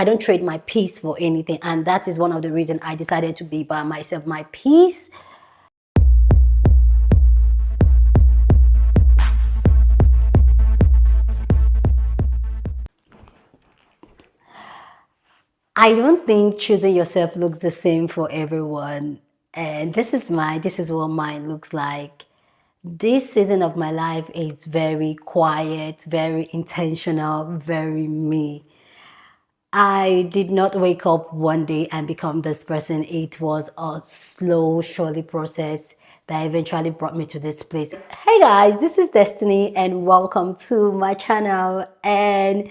I don't trade my peace for anything. And that is one of the reasons I decided to be by myself. My peace. I don't think choosing yourself looks the same for everyone. And this is what mine looks like. This season of my life is very quiet, very intentional, very me. I did not wake up one day and become this person. It was a slow, surely process that eventually brought me to this place. Hey guys, this is Destiny and welcome to my channel. And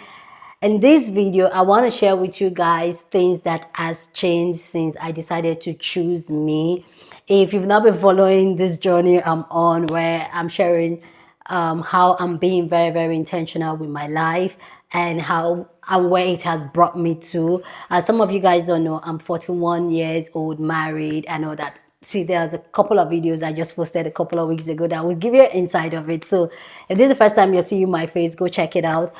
in this video, I want to share with you guys things that has changed since I decided to choose me. If you've not been following this journey I'm on, where I'm sharing how I'm being very, very intentional with my life and how and where it has brought me to. As some of you guys don't know, I'm 41 years old, married, and all that. See, there's a couple of videos I just posted a couple of weeks ago that will give you an insight of it. So if this is the first time you're seeing my face, go check it out.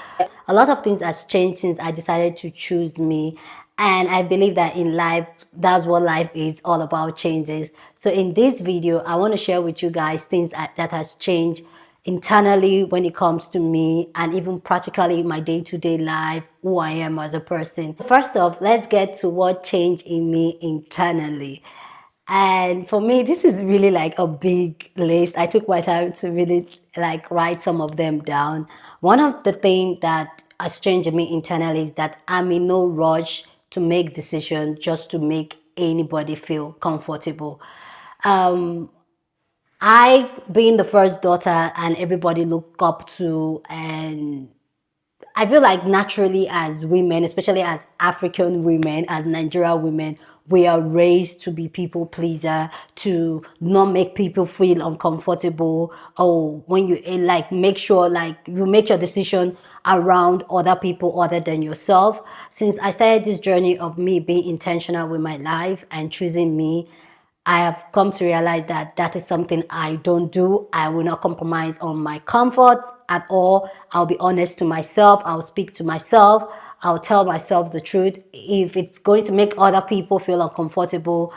A lot of things has changed since I decided to choose me. And I believe that in life, that's what life is all about, changes. So in this video, I want to share with you guys things that has changed internally when it comes to me, and even practically in my day-to-day life, who I am as a person. First off, let's get to what changed in me internally. And for me, this is really like a big list. I took my time to really like write some of them down. One of the things that has changed in me internally is that I'm in no rush to make decisions just to make anybody feel comfortable. I, being the first daughter and everybody look up to, and I feel like naturally as women, especially as African women, as Nigerian women, we are raised to be people pleaser, to not make people feel uncomfortable. Or when you like make sure like you make your decision around other people other than yourself. Since I started this journey of me being intentional with my life and choosing me, I have come to realize that that is something I don't do. I will not compromise on my comfort at all. I'll be honest to myself. I'll speak to myself. I'll tell myself the truth. If it's going to make other people feel uncomfortable,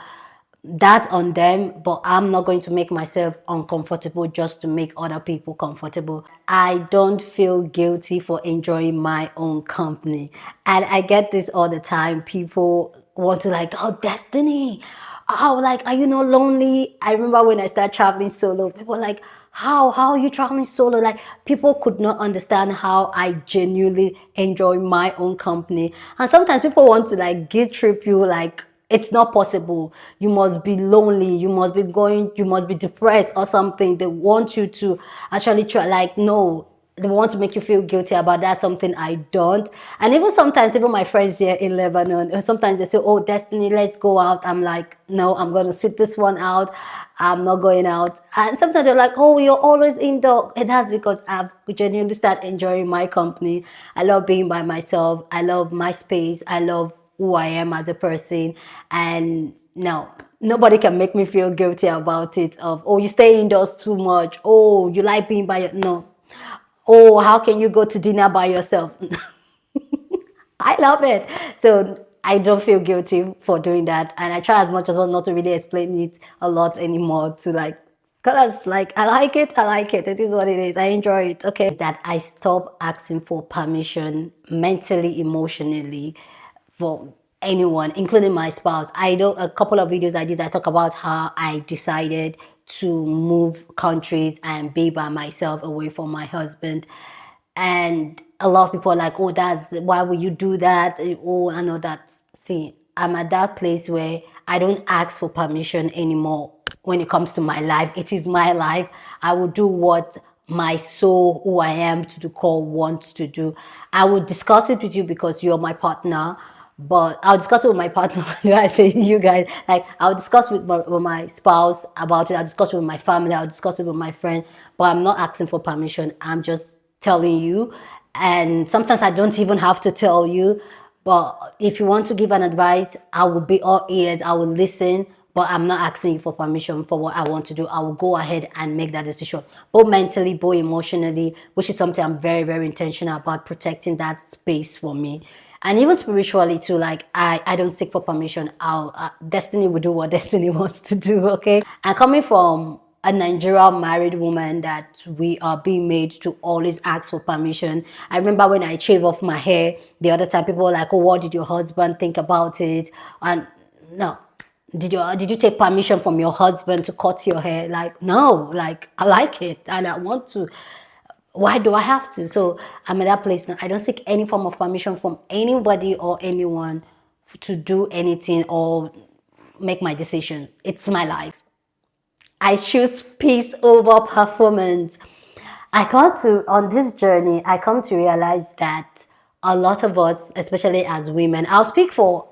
that's on them, but I'm not going to make myself uncomfortable just to make other people comfortable. I don't feel guilty for enjoying my own company. And I get this all the time. People want to like, oh, Destiny, oh, like, are you not lonely? I remember when I started traveling solo, people were like, how are you traveling solo? Like, people could not understand how I genuinely enjoy my own company. And sometimes people want to like guilt trip you, like, it's not possible. You must be lonely. You must be depressed or something. They want you to actually try, like, no, they want to make you feel guilty about that, something I don't. And even sometimes, even my friends here in Lebanon, sometimes they say, oh, Destiny, let's go out. I'm like, no, I'm going to sit this one out. I'm not going out. And sometimes they're like, oh, you're always indoor. And that's because I've genuinely started enjoying my company. I love being by myself. I love my space. I love who I am as a person. And no, nobody can make me feel guilty about it of, oh, you stay indoors too much. Oh, you like being by your, no. Oh, how can you go to dinner by yourself? I love it. So I don't feel guilty for doing that. And I try as much as possible not to really explain it a lot anymore to like, because like, I like it. I like it. It is what it is. I enjoy it. Okay. Is that I stop asking for permission mentally, emotionally for anyone, including my spouse. I know a couple of videos I did, I talk about how I decided to move countries and be by myself away from my husband. And a lot of people are like, oh, that's why would you do that? Oh, I know that. See, I'm at that place where I don't ask for permission anymore when it comes to my life. It is my life. I will do what my soul, who I am to the core, wants to do. I will discuss it with you because you're my partner. But I'll discuss it with my partner. I say you guys, like I'll discuss with my spouse about it. I'll discuss it with my family. I'll discuss it with my friend. But I'm not asking for permission. I'm just telling you. And sometimes I don't even have to tell you. But if you want to give an advice, I will be all ears. I will listen. But I'm not asking you for permission for what I want to do. I will go ahead and make that decision, both mentally, both emotionally, which is something I'm very, very intentional about, protecting that space for me. And even spiritually too, like I don't seek for permission. Destiny will do what destiny wants to do, okay? And coming from a Nigerian married woman that we are being made to always ask for permission. I remember when I shave off my hair the other time, people were like, oh, what did your husband think about it? And no. Did you take permission from your husband to cut your hair? Like, no, like I like it and I want to. Why do I have to? So I'm at that place now. I don't seek any form of permission from anybody or anyone to do anything or make my decision. It's my life. I choose peace over performance. On this journey, I come to realize that a lot of us, especially as women, I'll speak for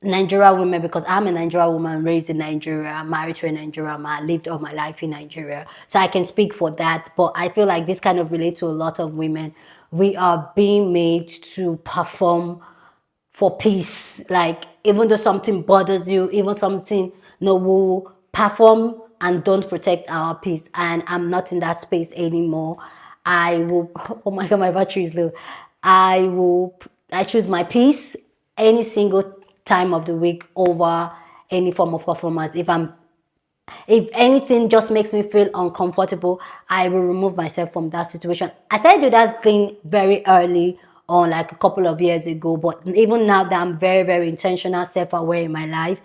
Nigeria women because I'm a Nigeria woman raised in Nigeria, married to a Nigerian man, lived all my life in Nigeria. So I can speak for that. But I feel like this kind of relates to a lot of women. We are being made to perform for peace. Like, even though something bothers you, even something, no, we'll perform and don't protect our peace. And I'm not in that space anymore. I will, oh my God, my battery is low. I choose my peace any single time of the week over any form of performance. If anything just makes me feel uncomfortable, I will remove myself from that situation. I started to do that thing very early on, like a couple of years ago, but even now that I'm very, very intentional, self-aware in my life,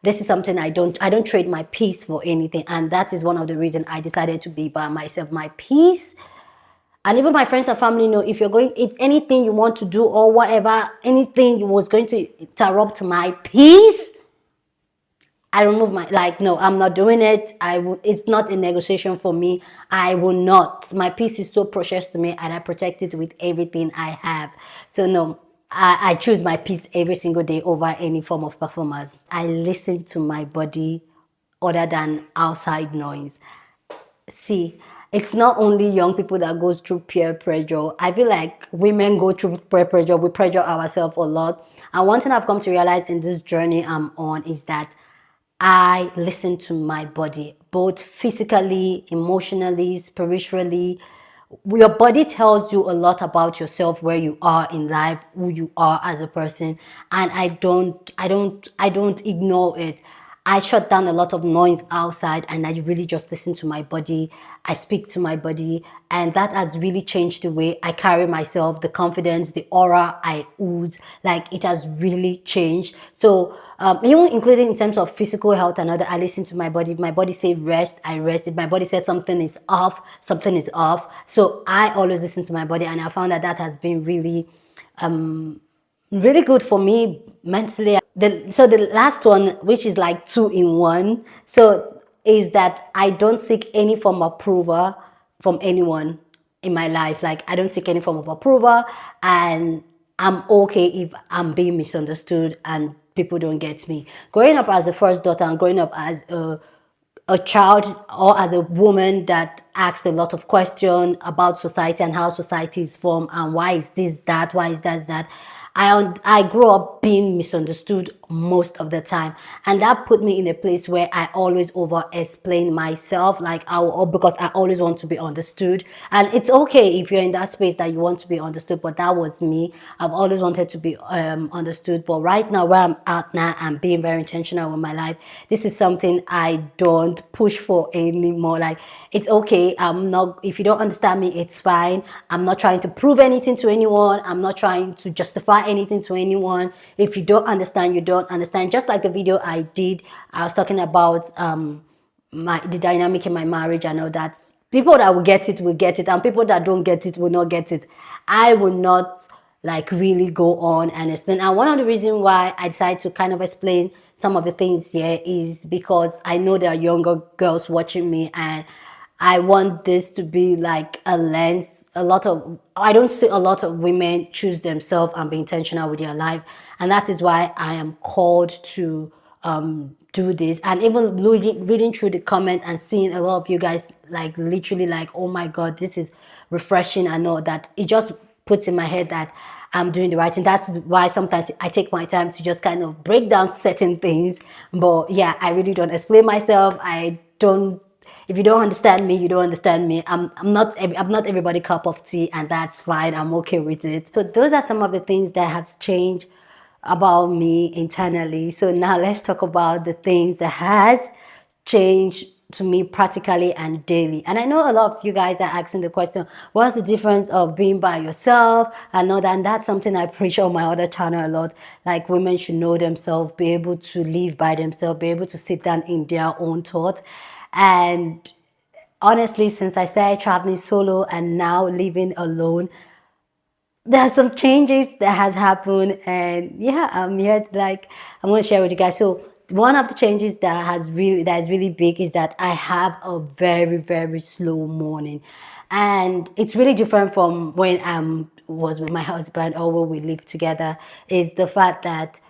this is something I don't trade my peace for anything. And that is one of the reasons I decided to be by myself. My peace, and even my friends and family know, if anything you want to do or whatever, anything was going to interrupt my peace, I remove no, I'm not doing it. It's not a negotiation for me. I will not. My peace is so precious to me and I protect it with everything I have. So no, I choose my peace every single day over any form of performance. I listen to my body other than outside noise. See, it's not only young people that goes through peer pressure. I feel like women go through peer pressure. We pressure ourselves a lot. And one thing I've come to realize in this journey I'm on is that I listen to my body, both physically, emotionally, spiritually. Your body tells you a lot about yourself, where you are in life, who you are as a person, and I don't ignore it. I shut down a lot of noise outside and I really just listen to my body. I speak to my body, and that has really changed the way I carry myself, the confidence, the aura I ooze. Like, it has really changed. So even including in terms of physical health and other, I listen to my body. If my body says rest, I rest. If my body says something is off, something is off. So I always listen to my body, and I found that that has been really good for me mentally. So the last one, which is like two in one, so is that I don't seek any form of approval from anyone in my life. Like, I don't seek any form of approval, and I'm okay if I'm being misunderstood and people don't get me. Growing up as the first daughter and growing up as a child or as a woman that asks a lot of questions about society and how society is formed and why is this that, why is that. I grew up being misunderstood most of the time, and that put me in a place where I always over explain myself, like because I always want to be understood. And it's okay if you're in that space that you want to be understood, but that was me. I've always wanted to be understood, but right now where I'm at now, I'm being very intentional with my life. This is something I don't push for anymore. Like, it's okay. If you don't understand me, it's fine. I'm not trying to prove anything to anyone. I'm not trying to justify anything to anyone. If you don't understand, you don't understand. Just like the video I did, I was talking about the dynamic in my marriage. I know that people that will get it will get it, and people that don't get it will not get it. I will not like really go on and explain. And one of the reasons why I decided to kind of explain some of the things here is because I know there are younger girls watching me, and I want this to be like a lens. I don't see a lot of women choose themselves and be intentional with their life. And that is why I am called to do this. And even reading through the comment and seeing a lot of you guys like literally like, oh my God, this is refreshing. I know that it just puts in my head that I'm doing the right thing. That's why sometimes I take my time to just kind of break down certain things. But yeah, I really don't explain myself. I don't If you don't understand me, you don't understand me. I'm not everybody cup of tea, and that's fine. I'm okay with it. So those are some of the things that have changed about me internally. So now let's talk about the things that has changed to me practically and daily. And I know a lot of you guys are asking the question, what's the difference of being by yourself and all that? And that's something I preach on my other channel a lot. Like, women should know themselves, be able to live by themselves, be able to sit down in their own thought. And honestly, since I started traveling solo and now living alone, there are some changes that has happened, and yeah, I'm here I'm going to share with you guys. So one of the changes that is really big is that I have a very, very slow morning, and it's really different from when I was with my husband or when we lived together. Is the fact that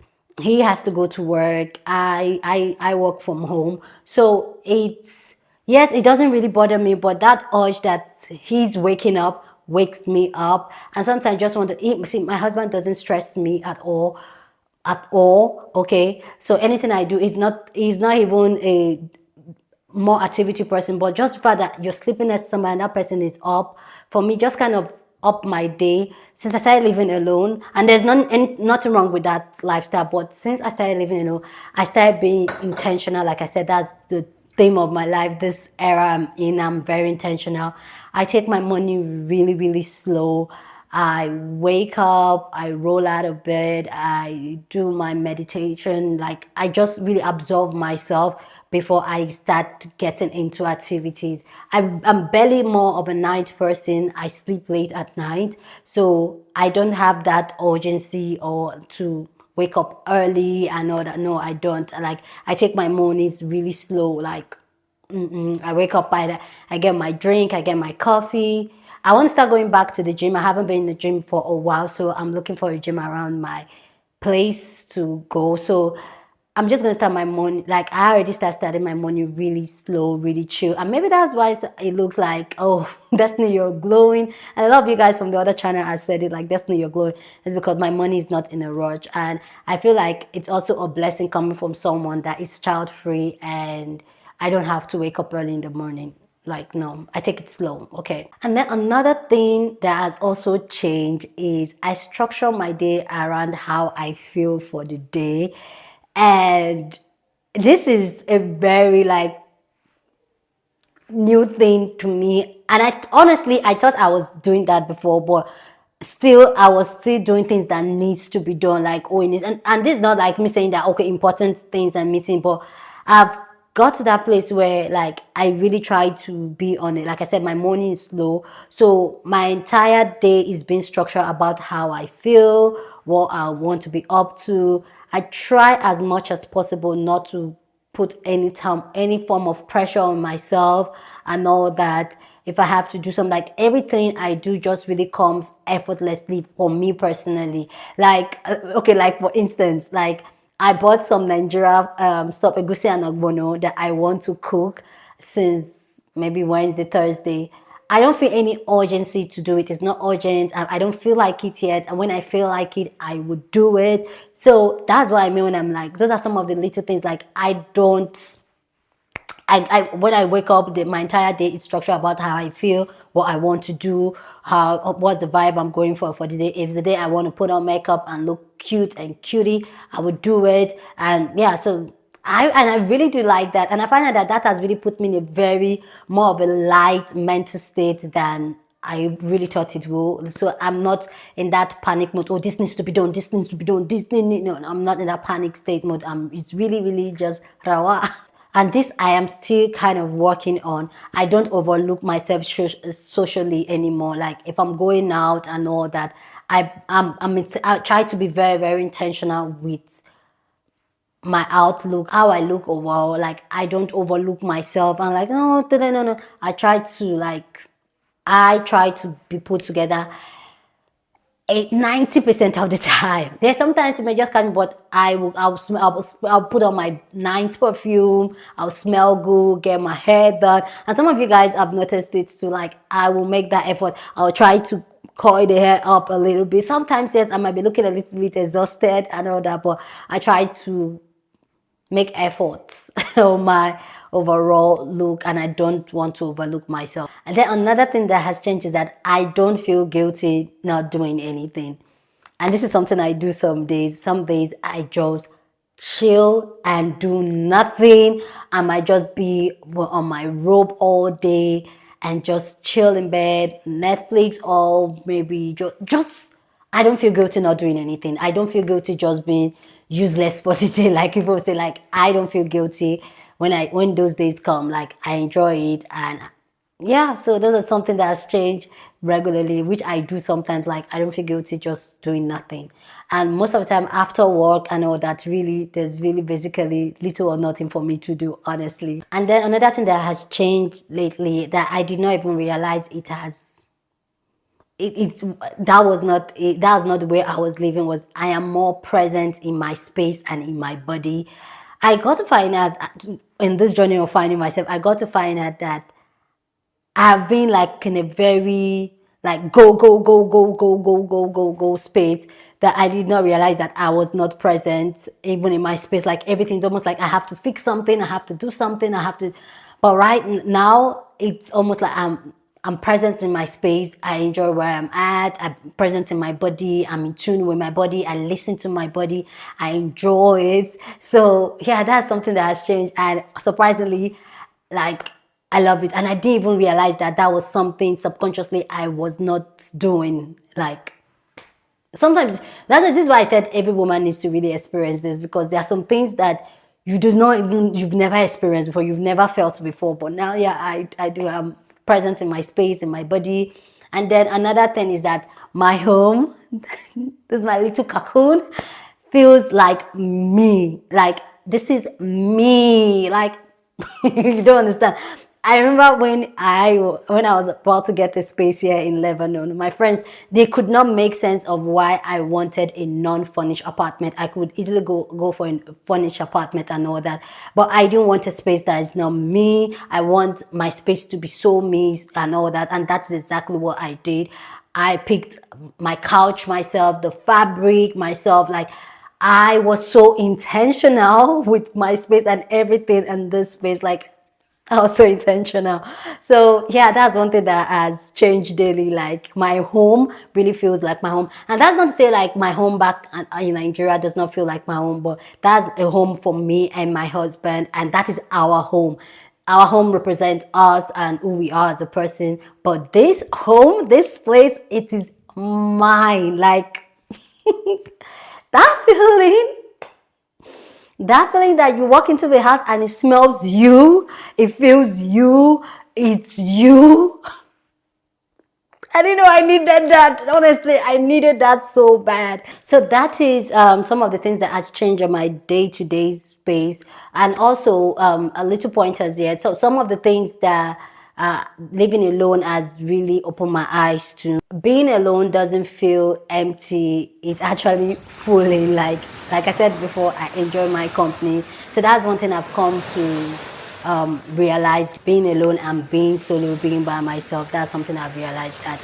he has to go to work. I work from home, so it's, yes, it doesn't really bother me, but that urge that he's waking up wakes me up. And sometimes I just want to eat. See, my husband doesn't stress me at all. Okay, so anything I do is not, he's not even a more activity person, but just the fact that you're sleeping next to somebody and that person is up, for me, just kind of up my day. Since I started living alone, and there's nothing wrong with that lifestyle, but since I started living alone, I started being intentional. Like I said, that's the theme of my life. This era I'm in, I'm very intentional. I take my morning really, really slow. I wake up, I roll out of bed, I do my meditation. Like, I just really absorb myself before I start getting into activities. I'm barely more of a night person. I sleep late at night, so I don't have that urgency or to wake up early and all that. No, I don't. Like, I take my mornings really slow. Like, I wake up I get my drink, I get my coffee. I want to start going back to the gym. I haven't been in the gym for a while, so I'm looking for a gym around my place to go. So I'm just gonna start my morning. Like, I already started my morning really slow, really chill, and maybe that's why it looks like, oh, Destiny, you're glowing. And a lot of you guys from the other channel have said it, like, Destiny, you're glowing. It's because my money is not in a rush, and I feel like it's also a blessing coming from someone that is child free, and I don't have to wake up early in the morning. Like, no, I take it slow, okay? And then another thing that has also changed is I structure my day around how I feel for the day. And this is a very new thing to me. And I honestly, I thought I was doing that before, but still, I was still doing things that needs to be done. Like, oh, and this is not like me saying that, okay, important things and meeting, but I've got to that place where, like, I really try to be on it. Like I said, my morning is slow, so my entire day is being structured about how I feel, what I want to be up to. I try as much as possible not to put any form of pressure on myself and all that. If I have to do something, like, everything I do just really comes effortlessly for me personally. Like, okay, like, for instance, like, I bought some Nigeria soup, egusi and ogbono, that I want to cook since maybe Wednesday, Thursday. I don't feel any urgency to do it. It's not urgent. I don't feel like it yet. And when I feel like it, I would do it. So that's what I mean when I'm like, those are some of the little things. Like, I don't, when I wake up, my entire day is structured about how I feel, what I want to do, what's the vibe I'm going for the day. If it's the day I want to put on makeup and look cute and cutie, I would do it. And yeah, so I really do like that, and I find that has really put me in a very more of a light mental state than I really thought it will. So I'm not in that panic mode. Oh, this needs to be done. This needs to be done. No, I'm not in that panic state mode. It's really, really just rawa. And this I am still kind of working on. I don't overlook myself socially anymore. Like, if I'm going out and all that, I try to be very, very intentional with my outlook, how I look overall. Like, I don't overlook myself. I'm like, no, no, no, no. I try to be put together 90% of the time. There's sometimes it may just come, but I'll put on my nice perfume. I'll smell good, get my hair done. And some of you guys have noticed it too. Like, I will make that effort. I'll try to coil the hair up a little bit. Sometimes, yes, I might be looking a little bit exhausted and all that, but I try to make efforts on overall look, and I don't want to overlook myself. And then another thing that has changed is that I don't feel guilty not doing anything. And this is something I do some days. Some days I just chill and do nothing. I might just be on my robe all day and just chill in bed, Netflix, or maybe just I don't feel guilty not doing anything. I don't feel guilty just being useless for the day. Like people say, like I don't feel guilty when those days come. Like I enjoy it, and yeah, so those are something that has changed regularly, which I do sometimes. Like I don't feel guilty just doing nothing, and most of the time after work and all that, really, there's really basically little or nothing for me to do, honestly. And then another thing that has changed lately that I did not even realize it has. It's that was not it, that was not the way I was living. Was I am more present in my space and in my body. I got to find out in this journey of finding myself. I got to find out that I've been like in a very like go space that I did not realize that I was not present even in my space. Like everything's almost like I have to fix something, I have to do something, I have to. But now it's almost like I'm present in my space. I enjoy where I'm at. I'm present in my body. I'm in tune with my body. I listen to my body. I enjoy it. So yeah, that's something that has changed. And surprisingly, like I love it. And I didn't even realize that that was something subconsciously I was not doing. Like sometimes this is why I said every woman needs to really experience this, because there are some things that you've never experienced before, you've never felt before. But now, yeah, I do. I'm present in my space, in my body. And then another thing is that my home, this is my little cocoon, feels like me. Like this is me. Like you don't understand. I remember when I was about to get the space here in Lebanon, my friends, they could not make sense of why I wanted a non-furnished apartment. I could easily go for a furnished apartment and all that, but I didn't want a space that is not me. I want my space to be so me and all that, and that's exactly what I did. I picked my couch myself, the fabric myself, like I was so intentional with my space and everything in this space. Like I was so intentional. So yeah, that's one thing that has changed daily. Like my home really feels like my home. And that's not to say like my home back in Nigeria does not feel like my home, but that's a home for me and my husband. And that is our home. Our home represents us and who we are as a person. But this home, this place, it is mine. Like that feeling that feeling that you walk into the house and it smells you, it feels you, it's you. I didn't know I needed that. Honestly, I needed that so bad. So that is some of the things that has changed on my day-to-day space. And also a little pointers here. So some of the things that living alone has really opened my eyes to. Being alone doesn't feel empty. It's actually fully like I said before, I enjoy my company. So that's one thing I've come to realize. Being alone and being solo, being by myself, that's something I've realized, that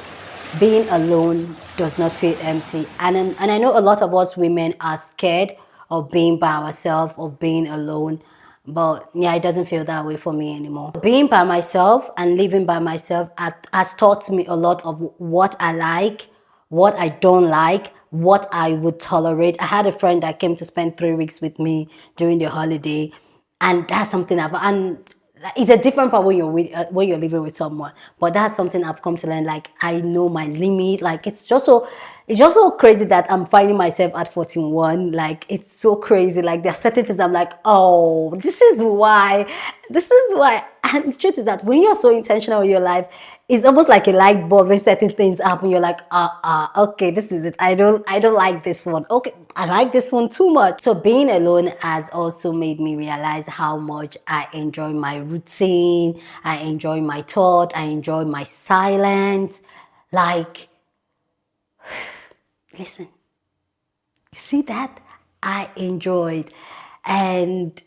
being alone does not feel empty. And I know a lot of us women are scared of being by ourselves, of being alone. But yeah, it doesn't feel that way for me anymore. Being by myself and living by myself has taught me a lot of what I like, what I don't like, what I would tolerate. I had a friend that came to spend 3 weeks with me during the holiday, and that's something and it's a different part when you're living with someone, but that's something I've come to learn. Like I know my limit. Like it's just so crazy that I'm finding myself at 41. Like it's so crazy. Like there are certain things I'm like, oh, this is why. And the truth is that when you're so intentional with your life, it's almost like a light bulb. When certain things happen, you're like, okay, this is it. I don't like this one. Okay, I like this one too much. So being alone has also made me realize how much I enjoy my routine. I enjoy my thought. I enjoy my silence. Like, listen, you see that? I enjoyed. And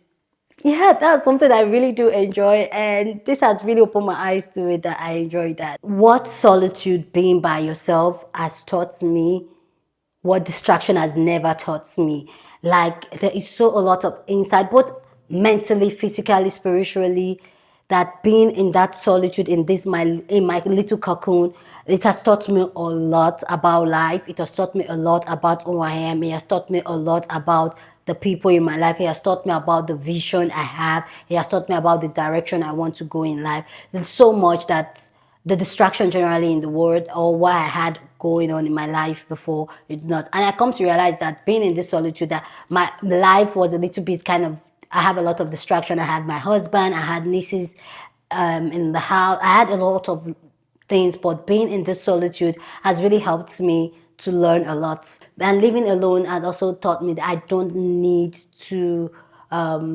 yeah, that's something I really do enjoy, and this has really opened my eyes to it, that I enjoy that. What solitude, being by yourself, has taught me, what distraction has never taught me. Like there is so a lot of insight, both mentally, physically, spiritually, that being in that solitude in my little cocoon, it has taught me a lot about life. It has taught me a lot about who I am. It has taught me a lot about the people in my life. It has taught me about the vision I have. It has taught me about the direction I want to go in life. There's so much that the distraction generally in the world, or what I had going on in my life before, it's not. And I come to realize that being in this solitude, that my life was a little bit kind of, I have a lot of distraction. I had my husband, I had nieces in the house. I had a lot of things, but being in this solitude has really helped me to learn a lot. And living alone has also taught me that I don't need to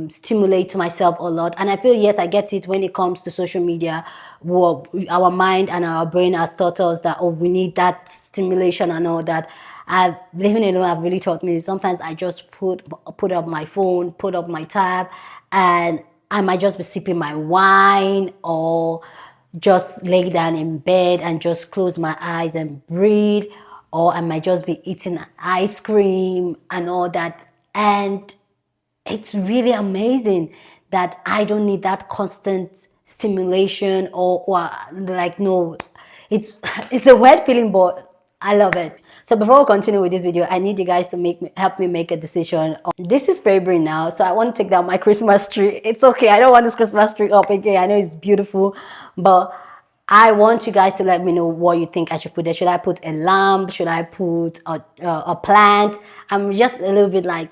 stimulate myself a lot. And I feel, yes, I get it when it comes to social media. Well, our mind and our brain has taught us that, oh, we need that stimulation and all that. Living alone have really taught me. Sometimes I just put up my phone, put up my tab, and I might just be sipping my wine, or just lay down in bed and just close my eyes and breathe, or I might just be eating ice cream and all that. And it's really amazing that I don't need that constant stimulation, or like, no, it's it's a weird feeling, but I love it. So before we continue with this video, I need you guys to help me make a decision. This is February now, so I want to take down my Christmas tree. It's okay, I don't want this Christmas tree up again. I know it's beautiful, but I want you guys to let me know what you think I should put there. Should I put a lamp? Should I put a plant? I'm just a little bit like,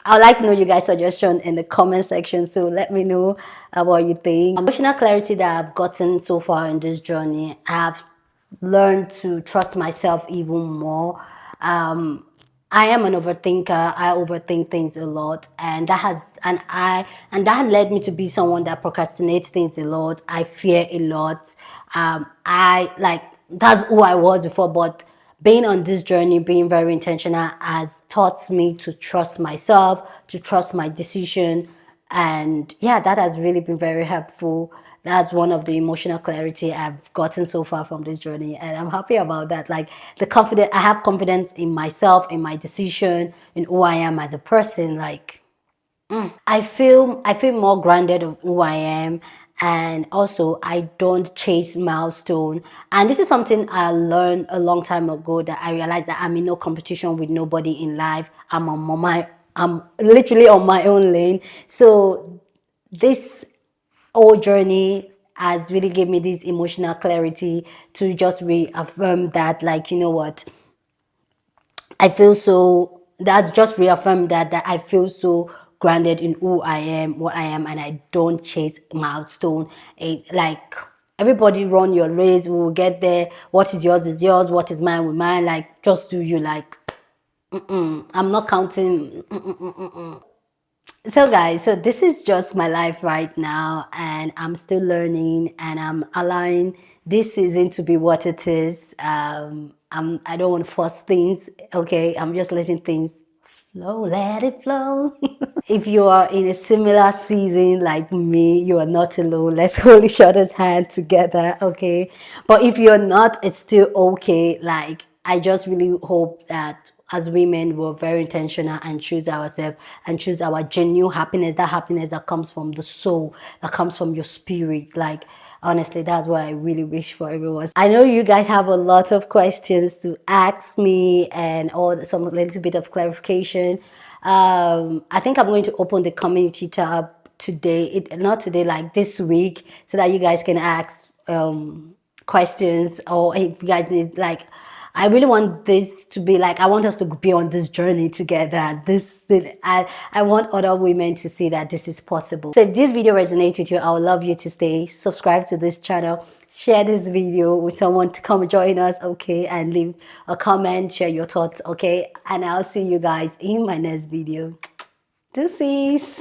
I'd like to know you guys' suggestion in the comment section. So let me know what you think. Emotional clarity that I've gotten so far in this journey, I've learned to trust myself even more. I am an overthinker. I overthink things a lot, and that led me to be someone that procrastinates things a lot. I fear a lot. I like, that's who I was before, but being on this journey, being very intentional, has taught me to trust myself, to trust my decision, and yeah, that has really been very helpful. That's one of the emotional clarity I've gotten so far from this journey, and I'm happy about that. Like, I have confidence in myself, in my decision, in who I am as a person. Like, I feel more grounded of who I am, and also I don't chase milestone. And this is something I learned a long time ago, that I realized that I'm in no competition with nobody in life. I'm literally on my own lane. So this whole journey has really given me this emotional clarity to just reaffirm that, like, you know what, I feel so, that's just reaffirmed that I feel so grounded in who I am, what I am, and I don't chase milestone. Like, everybody run your race, we will get there. What is yours, what is mine with mine. Like, just do you. Like, I'm not counting. So guys, so this is just my life right now, and I'm still learning, and I'm allowing this season to be what it is. I don't want to force things, okay? I'm just letting things flow, let it flow. If you are in a similar season like me, you are not alone. Let's hold each other's hand together, okay? But if you're not, it's still okay. Like, I just really hope that as women, we're very intentional and choose ourselves and choose our genuine happiness, that happiness that comes from the soul, that comes from your spirit. Like, honestly, that's what I really wish for everyone. I know you guys have a lot of questions to ask me, and some little bit of clarification. I think I'm going to open the community tab today, not today, like this week, so that you guys can ask questions, or if you guys need, like, I really want this to be like, I want us to be on this journey together. I want other women to see that this is possible. So if this video resonates with you, I would love you to stay subscribed to this channel, share this video with someone to come join us, okay, and leave a comment, share your thoughts, okay, and I'll see you guys in my next video. Deuces.